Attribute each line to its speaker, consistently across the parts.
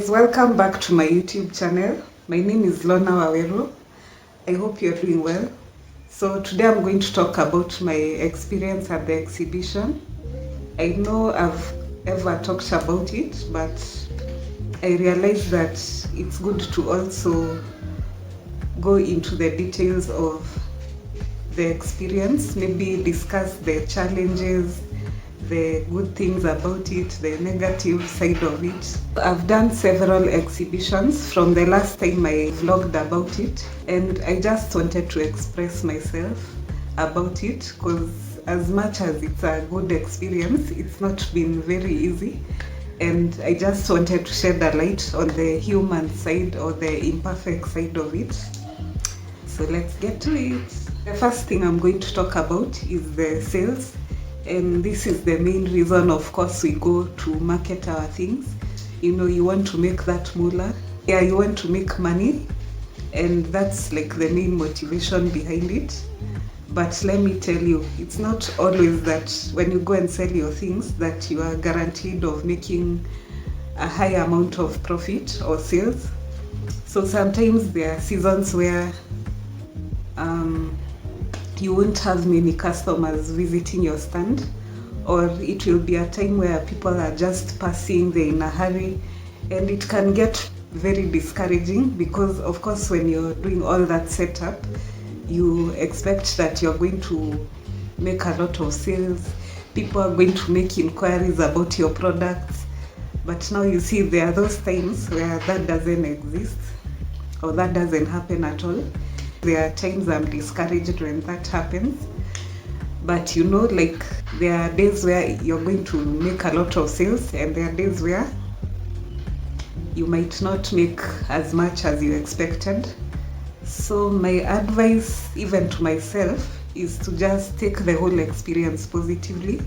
Speaker 1: guys, welcome back to my YouTube channel. My name is Lona Waweru. I hope you're doing well. So today I'm going to talk about my experience at the exhibition. I know I've ever talked about it, but I realized that it's good to also go into the details of the experience, maybe discuss the challenges, the good things about it, the negative side of it. I've done several exhibitions from the last time I vlogged about it, and I just wanted to express myself about it because as much as it's a good experience, it's not been very easy, and I just wanted to shed a light on the human side or the imperfect side of it. So let's get to it. The first thing I'm going to talk about is the sales. And this is the main reason, of course, we go to market our things. You know, you want to make that moolah. Yeah, you want to make money. And that's like the main motivation behind it. But let me tell you, it's not always that when you go and sell your things that you are guaranteed of making a high amount of profit or sales. So sometimes there are seasons where you won't have many customers visiting your stand, or it will be a time where people are just passing, they're in a hurry, and it can get very discouraging because of course when you're doing all that setup, you expect that you're going to make a lot of sales, people are going to make inquiries about your products, but now you see there are those times where that doesn't exist or that doesn't happen at all. There are times I'm discouraged when that happens, but you know, like there are days where you're going to make a lot of sales and there are days where you might not make as much as you expected. So my advice even to myself is to just take the whole experience positively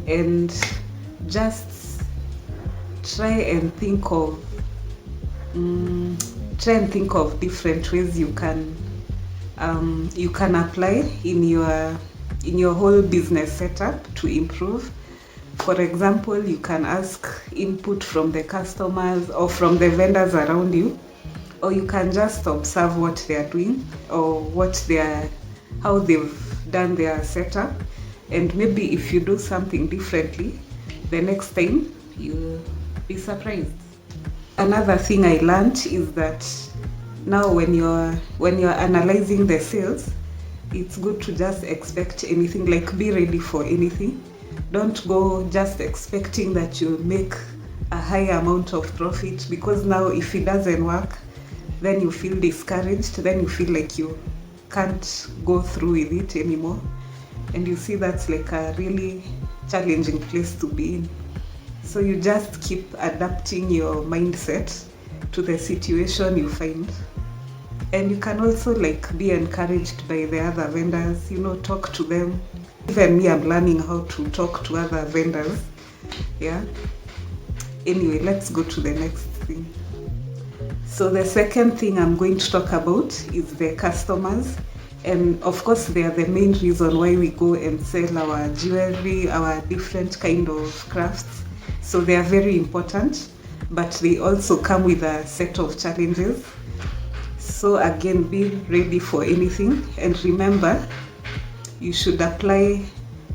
Speaker 1: and just try and think of different ways you can apply in your whole business setup to improve. For example, you can ask input from the customers or from the vendors around you, or you can just observe what they are doing or how they've done their setup, and maybe if you do something differently the next time, you'll be surprised. Another thing I learned is that now when you're analyzing the sales, it's good to just expect anything, like be ready for anything. Don't go just expecting that you'll make a high amount of profit, because now if it doesn't work, then you feel discouraged, then you feel like you can't go through with it anymore, and you see that's like a really challenging place to be in. So you just keep adapting your mindset to the situation you find. And you can also like be encouraged by the other vendors, you know, talk to them. Even me, I'm learning how to talk to other vendors. Yeah. Anyway, let's go to the next thing. So the second thing I'm going to talk about is the customers. And of course, they are the main reason why we go and sell our jewelry, our different kind of crafts. So they are very important, but they also come with a set of challenges. So again, be ready for anything, and remember, you should apply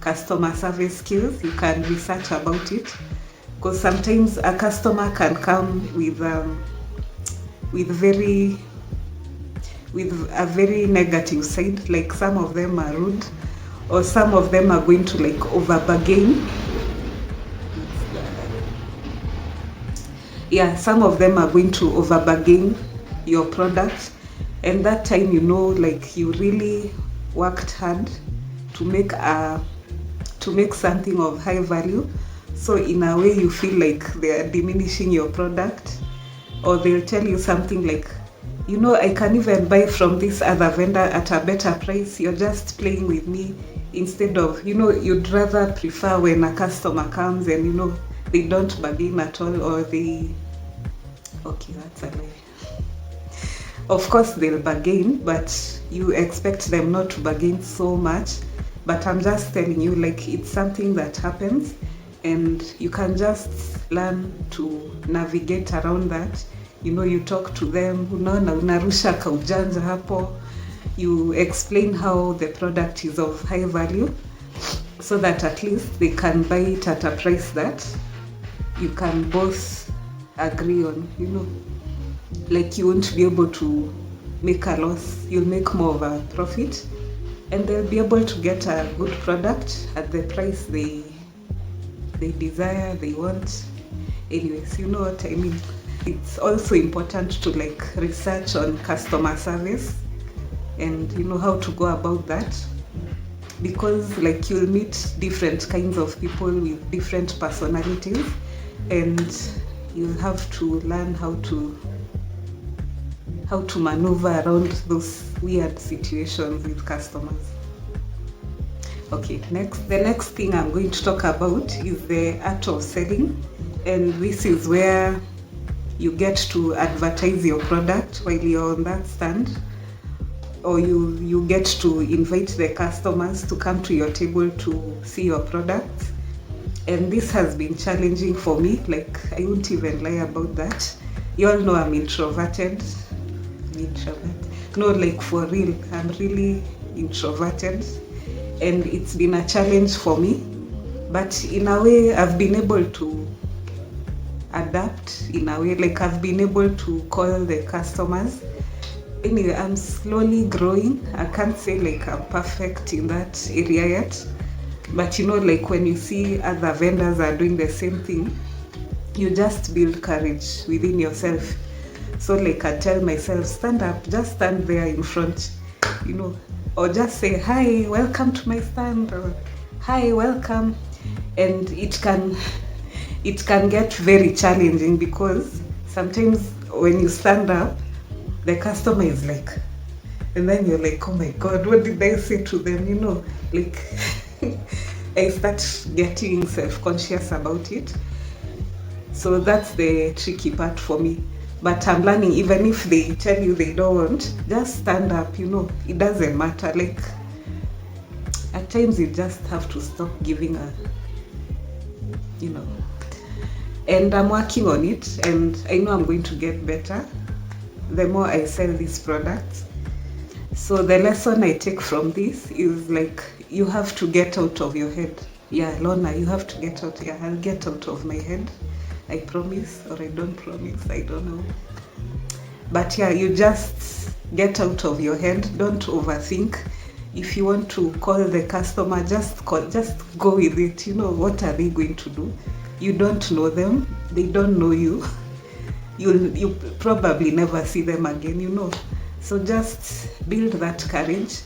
Speaker 1: customer service skills. You can research about it, because sometimes a customer can come with a very negative side. Like some of them are rude, or some of them are going to like over bargain. Yeah, some of them are going to over bargain your product, and that time, you know, like you really worked hard to make something of high value. So in a way you feel like they are diminishing your product, or they'll tell you something like, you know, I can even buy from this other vendor at a better price, you're just playing with me. Instead of, you know, you'd rather prefer when a customer comes and, you know, they don't bargain at all, or okay, that's a lie. Of course they'll bargain, but you expect them not to bargain so much. But I'm just telling you, like, it's something that happens, and you can just learn to navigate around that. You talk to them, unaona unarusha kaujanja hapo, you explain how the product is of high value, so that at least they can buy it at a price that you can both agree on. Like you won't be able to make a loss, you'll make more of a profit, and they'll be able to get a good product at the price they desire, they want. Anyways, you know what I mean. It's also important to research on customer service and how to go about that, because you'll meet different kinds of people with different personalities, and you'll have to learn how to maneuver around those weird situations with customers. Okay, the next thing I'm going to talk about is the art of selling, and this is where you get to advertise your product while you're on that stand, or you get to invite the customers to come to your table to see your products. And this has been challenging for me, I won't even lie about that. You all know I'm introverted. No, for real, I'm really introverted, and it's been a challenge for me, but in a way I've been able to adapt. In a way, I've been able to call the customers. Anyway, I'm slowly growing. I can't say I'm perfect in that area yet, but when you see other vendors are doing the same thing, you just build courage within yourself. So I tell myself, stand up, just stand there in front, or just say, hi, welcome to my stand, or hi, welcome. And it can get very challenging, because sometimes when you stand up, the customer is and then you're oh my God, what did I say to them? I start getting self-conscious about it. So that's the tricky part for me. But I'm learning, even if they tell you they don't want, just stand up, it doesn't matter. At times you just have to stop giving and I'm working on it, and I know I'm going to get better the more I sell these products. So the lesson I take from this is you have to get out of your head. Yeah, Lorna, you have to get out. Yeah, I'll get out of my head. I promise, or I don't promise, I don't know. But yeah, you just get out of your head. Don't overthink. If you want to call the customer, just go with it. What are they going to do? You don't know them. They don't know you. You'll probably never see them again, So just build that courage,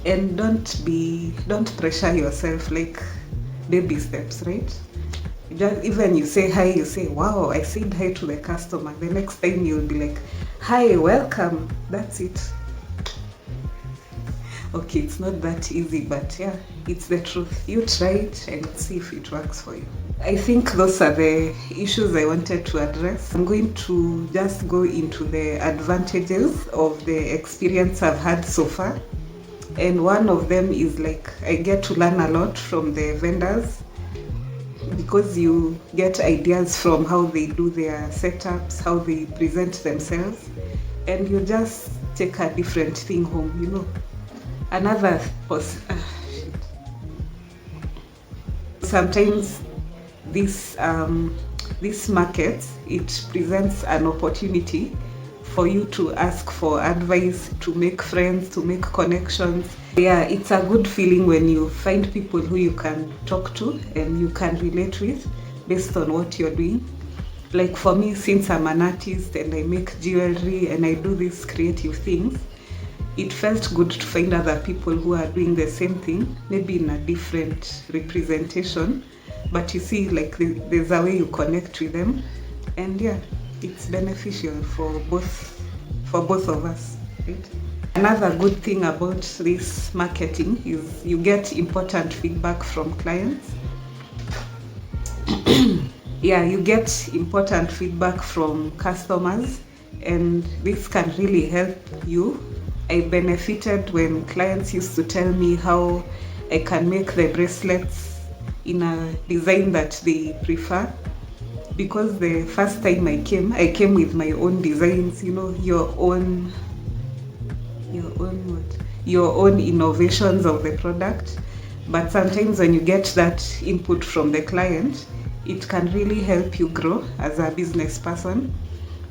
Speaker 1: and don't pressure yourself. Baby steps, right? Even you say hi, you say, wow, I said hi to the customer. The next time you'll be hi, welcome. That's it. Okay, it's not that easy, but yeah, it's the truth. You try it and see if it works for you. I think those are the issues I wanted to address. I'm going to just go into the advantages of the experience I've had so far. And one of them is I get to learn a lot from the vendors, because you get ideas from how they do their setups, how they present themselves, and you just take a different thing home, Another sometimes this market, it presents an opportunity for you to ask for advice, to make friends, to make connections. Yeah, it's a good feeling when you find people who you can talk to and you can relate with based on what you're doing. For me, since I'm an artist and I make jewelry and I do these creative things, it felt good to find other people who are doing the same thing, maybe in a different representation. But you see, there's a way you connect with them, and yeah, it's beneficial for both of us, right? Another good thing about this marketing is you get important feedback from clients. Yeah, you get important feedback from customers, and this can really help you. I benefited when clients used to tell me how I can make the bracelets in a design that they prefer. Because the first time I came with my own designs, your own innovations of the product. But sometimes when you get that input from the client, it can really help you grow as a business person.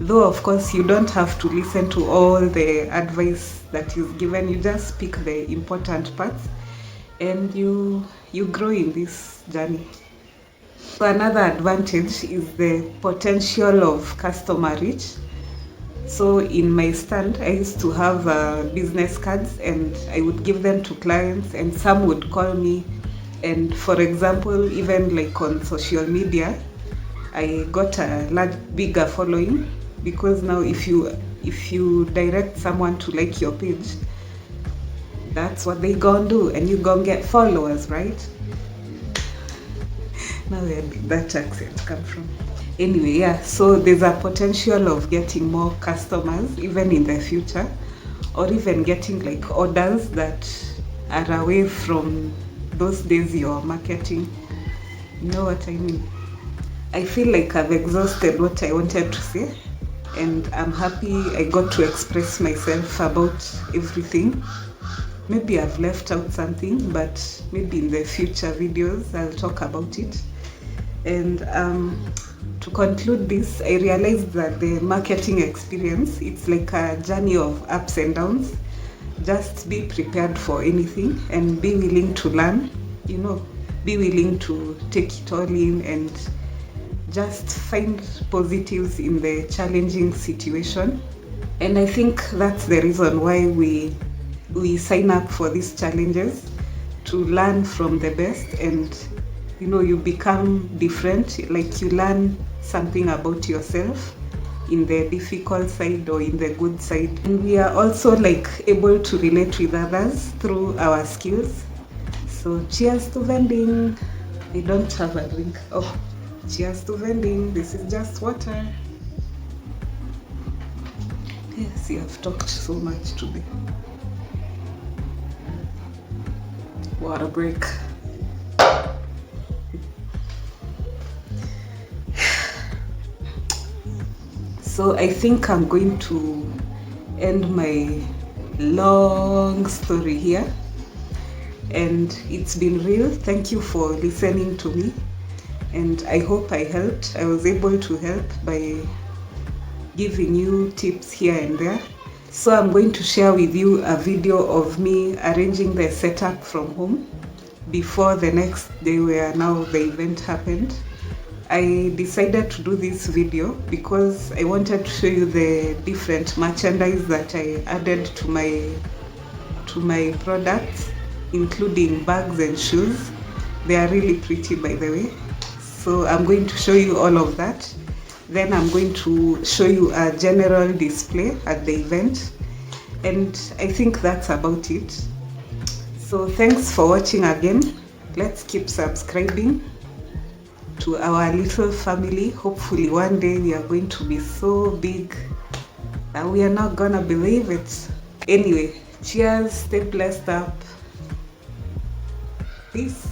Speaker 1: Though of course you don't have to listen to all the advice that is given, you just pick the important parts and you grow in this journey. So another advantage is the potential of customer reach. So in my stand, I used to have business cards and I would give them to clients, and some would call me. And for example, even like on social media, I got a bigger following, because now if you direct someone to like your page, that's what they gonna do, and you gonna get followers, right? Now where did that accent come from? Anyway, yeah, so there's a potential of getting more customers even in the future, or even getting like orders that are away from those days you're marketing. You know what I mean? I feel like I've exhausted what I wanted to say, and I'm happy I got to express myself about everything. Maybe I've left out something, but maybe in the future videos I'll talk about it. And to conclude this, I realized that the marketing experience, it's like a journey of ups and downs. Just be prepared for anything and be willing to learn, be willing to take it all in, and just find positives in the challenging situation. And I think that's the reason why we sign up for these challenges, to learn from the best. And you become different, like you learn something about yourself in the difficult side or in the good side. And we are also like able to relate with others through our skills. So cheers to vending. I don't have a drink. Oh, cheers to vending. This is just water. Yes, you have talked so much today. Water break. So I think I'm going to end my long story here. And it's been real. Thank you for listening to me. And I hope I helped. I was able to help by giving you tips here and there. So I'm going to share with you a video of me arranging the setup from home before the next day where now the event happened. I decided to do this video because I wanted to show you the different merchandise that I added to my products, including bags and shoes. They are really pretty, by the way. So I'm going to show you all of that. Then I'm going to show you a general display at the event. And I think that's about it. So thanks for watching again. Let's keep subscribing to our little family. Hopefully one day we are going to be so big that we are not gonna believe it. Anyway, cheers, stay blessed up. Peace.